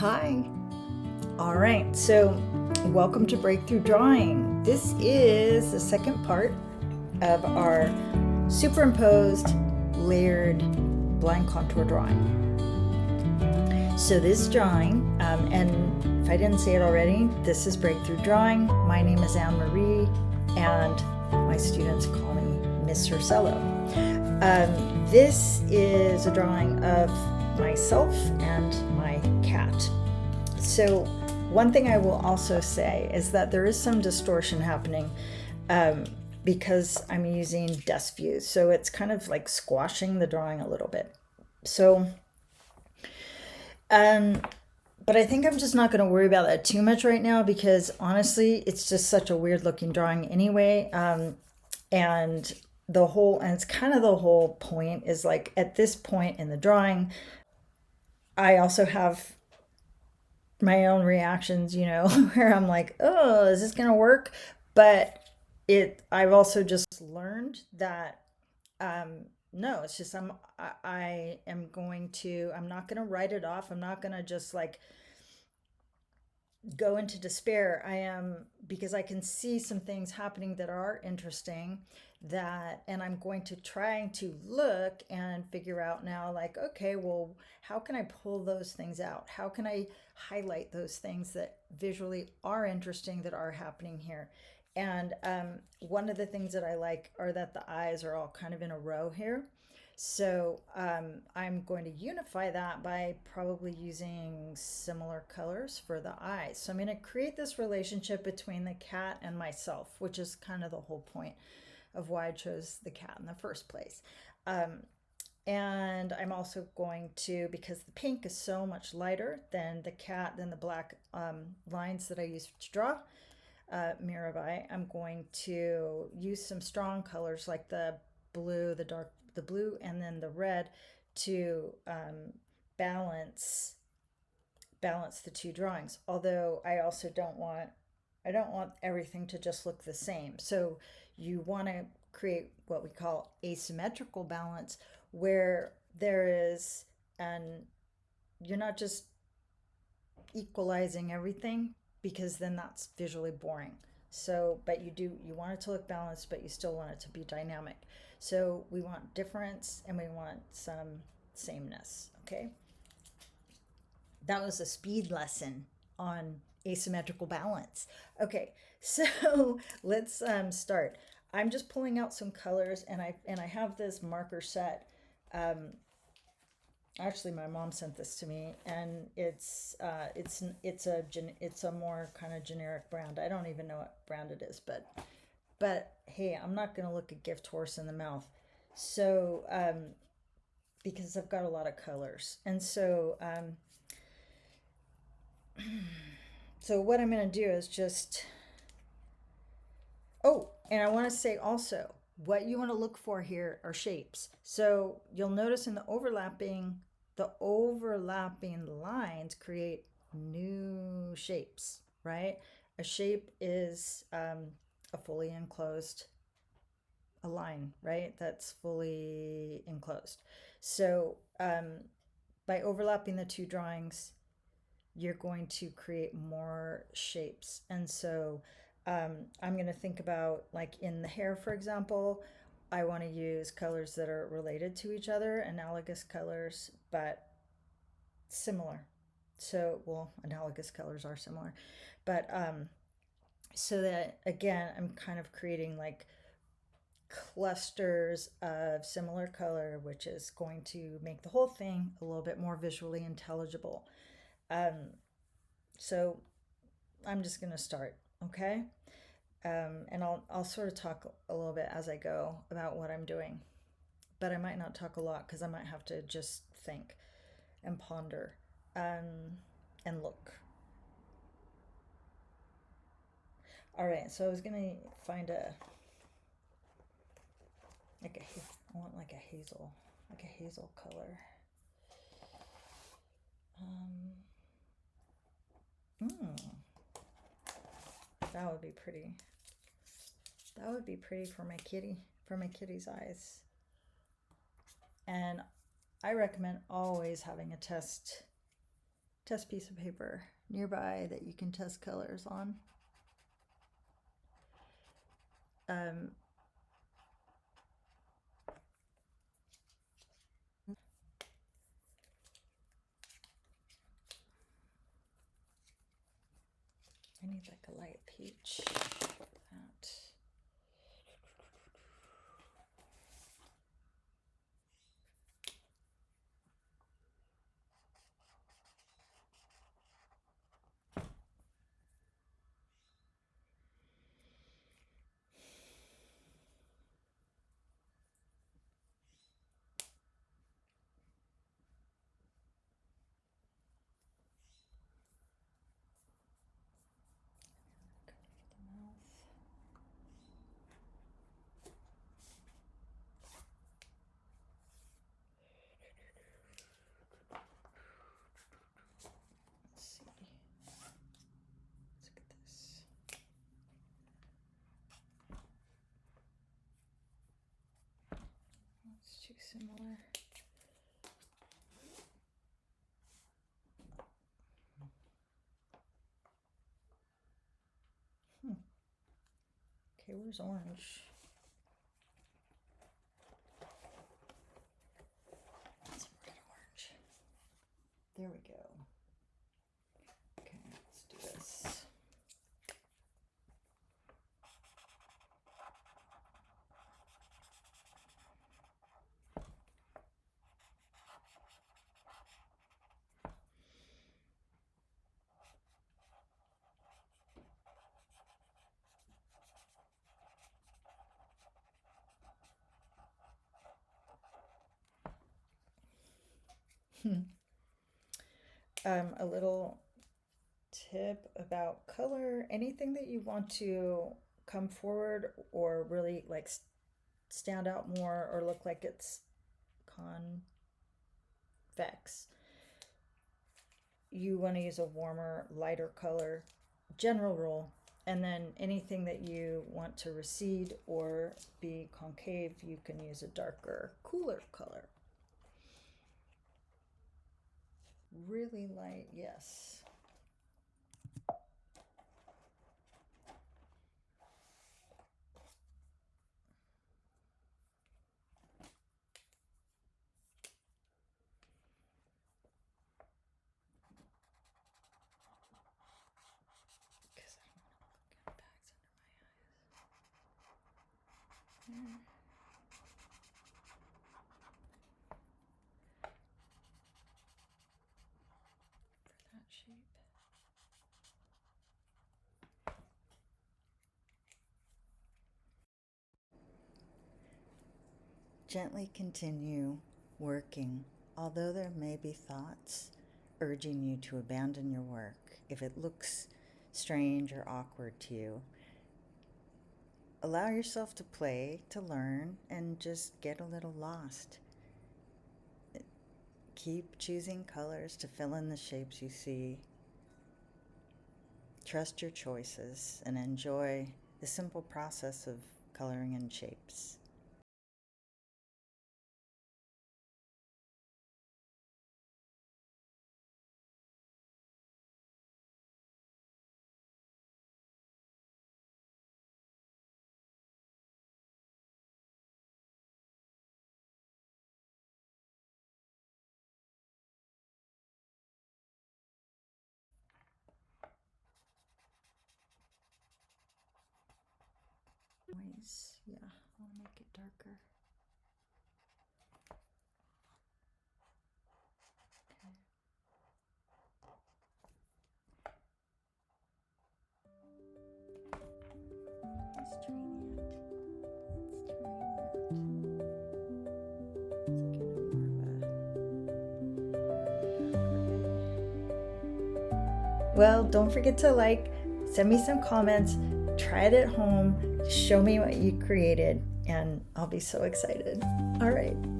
Hi. All right, so welcome to Breakthrough Drawing. This is the second part of our superimposed layered blind contour drawing. So this drawing, and if I didn't say it already, this is Breakthrough Drawing. My name is Anne Marie, and my students call me Miss Ursello. This is a drawing of myself and my cat. So one thing I will also say is that there is some distortion happening because I'm using desk view. So it's kind of like squashing the drawing a little bit. So, but I think I'm just not going to worry about that too much right now because honestly, it's just such a weird looking drawing anyway. And it's kind of the whole point is like at this point in the drawing, I also have my own reactions, where I'm like, oh, is this going to work? But I've also just learned that, no, it's just, I'm not going to write it off. I'm not going to just like go into despair. Because I can see some things happening that are interesting and I'm going to try to look and figure out now, like, okay, well, how can I pull those things out? How can I highlight those things that visually are interesting that are happening here? And one of the things that I like are that the eyes are all kind of in a row here. So I'm going to unify that by probably using similar colors for the eyes. So I'm going to create this relationship between the cat and myself, which is kind of the whole point of why I chose the cat in the first place. And I'm also going to, because the pink is so much lighter than the black lines that I use to draw Mirabai, I'm going to use some strong colors like the blue, the blue, and then the red to balance the two drawings. Although I also don't want everything to just look the same. So you want to create what we call asymmetrical balance, where there is, and you're not just equalizing everything, because then that's visually boring. So, but you want it to look balanced, but you still want it to be dynamic. So we want difference and we want some sameness, okay? That was a speed lesson on asymmetrical balance. Okay, so let's start. I'm just pulling out some colors, and I have this marker set. Actually, my mom sent this to me, and it's a more kind of generic brand. I don't even know what brand it is, but hey, I'm not gonna look a gift horse in the mouth. So because I've got a lot of colors, and so so what I'm going to do is just, and I want to say also, what you want to look for here are shapes. So you'll notice in the overlapping lines create new shapes, right? A shape is a fully enclosed a line, right? That's fully enclosed. So by overlapping the two drawings, you're going to create more shapes. And so I'm going to think about, like in the hair, for example, I want to use colors that are related to each other, analogous colors, but similar. So, well, analogous colors are similar, but so that again, I'm kind of creating like clusters of similar color, which is going to make the whole thing a little bit more visually intelligible. So I'm just going to start, okay? And I'll sort of talk a little bit as I go about what I'm doing, but I might not talk a lot because I might have to just think and ponder and look. All right, so I was gonna find I want like a hazel color. That would be pretty. That would be pretty for my kitty's eyes. And I recommend always having a test test piece of paper nearby that you can test colors on. I need like a light peach for that. Too similar. Okay, where's orange? Let's get orange. There we go. Okay, let's do this. A little tip about color, anything that you want to come forward or really like stand out more or look like it's convex, you want to use a warmer, lighter color, general rule. And then anything that you want to recede or be concave, you can use a darker, cooler color. Really light, yes. Because I don't want to get bags under my eyes. For that shape. Gently continue working, although there may be thoughts urging you to abandon your work if it looks strange or awkward to you. Allow yourself to play, to learn, and just get a little lost. Keep choosing colors to fill in the shapes you see. Trust your choices and enjoy the simple process of coloring in shapes. Noise, yeah, I want to make it darker. Okay. Let's try that. Well, don't forget to like, send me some comments, try it at home, show me what you created, and I'll be so excited. All right.